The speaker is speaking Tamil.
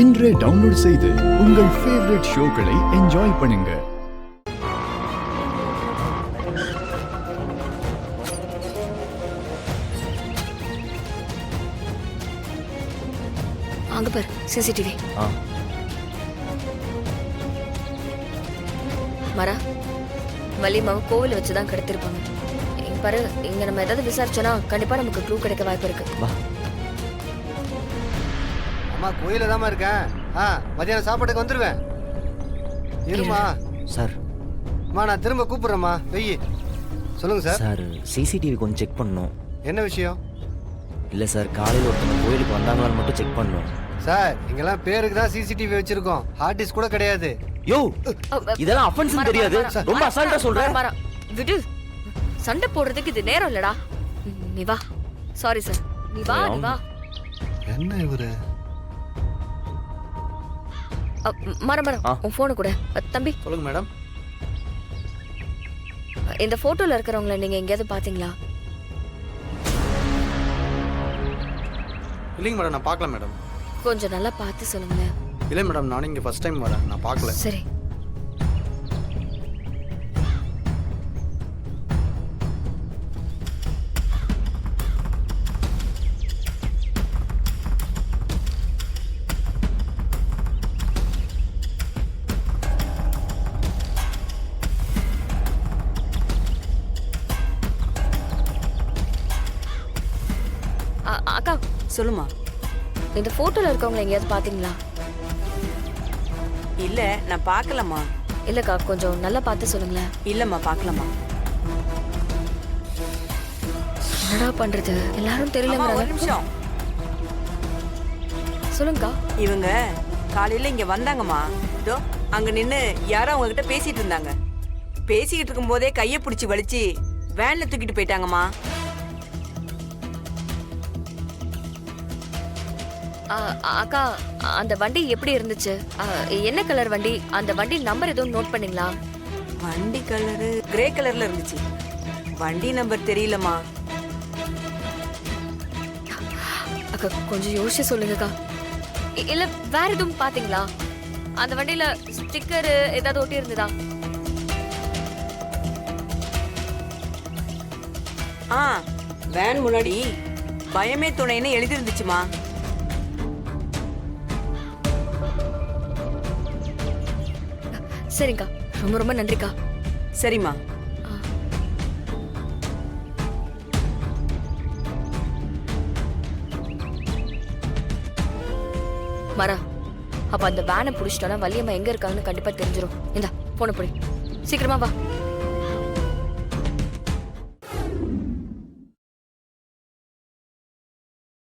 இன்றே டவுன்லோட் செய்து உங்கள் ஃபேவரட் ஷோக்களை என்ஜாய் பண்ணுங்க. அங்க பாரு சிசிடிவி. மரா வள்ளியம்மாவை கோவில் வச்சுதான் கடத்திருப்பாங்க. இங்க பாரு, இங்க நம்ம ஏதாவது விசாரிச்சோன்னா கண்டிப்பா நமக்கு க்ளூ கிடைக்க வாய்ப்பு இருக்கு. வா. அம்மா கோயில தாமா இருக்கேன். மதியானம் சாப்பாட்டுக்கு வந்துருவேன். இருமா சார். அம்மா நான் திரும்ப கூப்பிடுறேம்மா. வெயி. சொல்லுங்க சார். சார் சிசிடிவி கொஞ்சம் செக் பண்ணணும். என்ன விஷயம்? இல்லை சார், காலையில் ஒருத்தவங்க கோயிலுக்கு வந்தாங்களான்னு மட்டும் செக் பண்ணணும். சார் இங்கெல்லாம் பேருக்கு தான் சிசிடிவி வச்சிருக்கோம், ஹார்ட் டிஸ்க் கூட கிடையாது. யோ, இதெல்லாம் அஃபென்ஸ் தெரியாது. ரொம்ப அசால்ட்டா சொல்றேன். மரா விடு, சண்டை போடுறதுக்கு இது நேரம் இல்லடா. நீ வா. சாரி சார், நீ வா. நீ வா. என்ன இவரு? மரம் உன் போனு கூட. தம்பி சொல்லுங்க மேடம். இந்த போட்டோல இருக்கிறவங்கள நீங்க எங்கேயாவது பாத்தீங்களா? இல்லைங்க மேடம், நான் பார்க்கல மேடம். கொஞ்சம் நல்லா பார்த்து சொல்லுங்க. இல்லை மேடம், நானும் இங்கே ஃபர்ஸ்ட் டைம் வரேன், நான் பார்க்கல. சரி. அக்கா சொல்லுமா. இந்த போட்டோல இருக்கவங்க எங்கேயாவது பாத்தீங்களா? இல்ல, நான் பார்க்கலம்மா. இல்லக்கா, கொஞ்சம் நல்லா பார்த்து சொல்லுங்களேன். இல்லம்மா, பார்க்கலம்மா. என்னடா பண்றது, எல்லாரும் ஒரு தெரியலங்கறாங்க. நிமிஷம். சொல்லுங்கக்கா. இவங்க காலையில இங்க வந்தாங்கம்மா. இதோ அங்க நின்னு யாரோ அவங்க கிட்ட பேசிட்டு இருந்தாங்க. பேசிக்கிட்டு இருக்கும் போதே கையை பிடிச்சி வலிச்சு வேன்ல தூக்கிட்டு போயிட்டாங்கம்மா. அக்கா, அந்த வண்டி எப்படி இருந்துச்சு? என்ன கலர் வண்டி? அந்த வண்டி நம்பர் எதுவும் நோட் பண்ணீங்களா? வண்டி கலரு கிரே கலர்ல இருந்துச்சு. வண்டி நம்பர் தெரியலம்மா. அக்கா கொஞ்சம் யோசிச்சு சொல்லுங்கக்கா. இல்ல வேற எதுவும் பாத்தீங்களா? அந்த வண்டியில ஸ்டிக்கர் ஏதாவது ஒட்டி இருந்ததா? வேன் முன்னாடி பயமே துணைன்னு எழுதி இருந்துச்சுமா. சரிங்கக்கா, ரொம்ப ரொம்ப நன்றிக்கா. சரிம்மா. மரா, அப்ப அந்த வேனை புடிச்சிட்டோம்னா வள்ளியம்மா எங்க இருக்காங்கன்னு கண்டிப்பா தெரிஞ்சிடும். இந்தா போன போடி, சீக்கிரமா வா.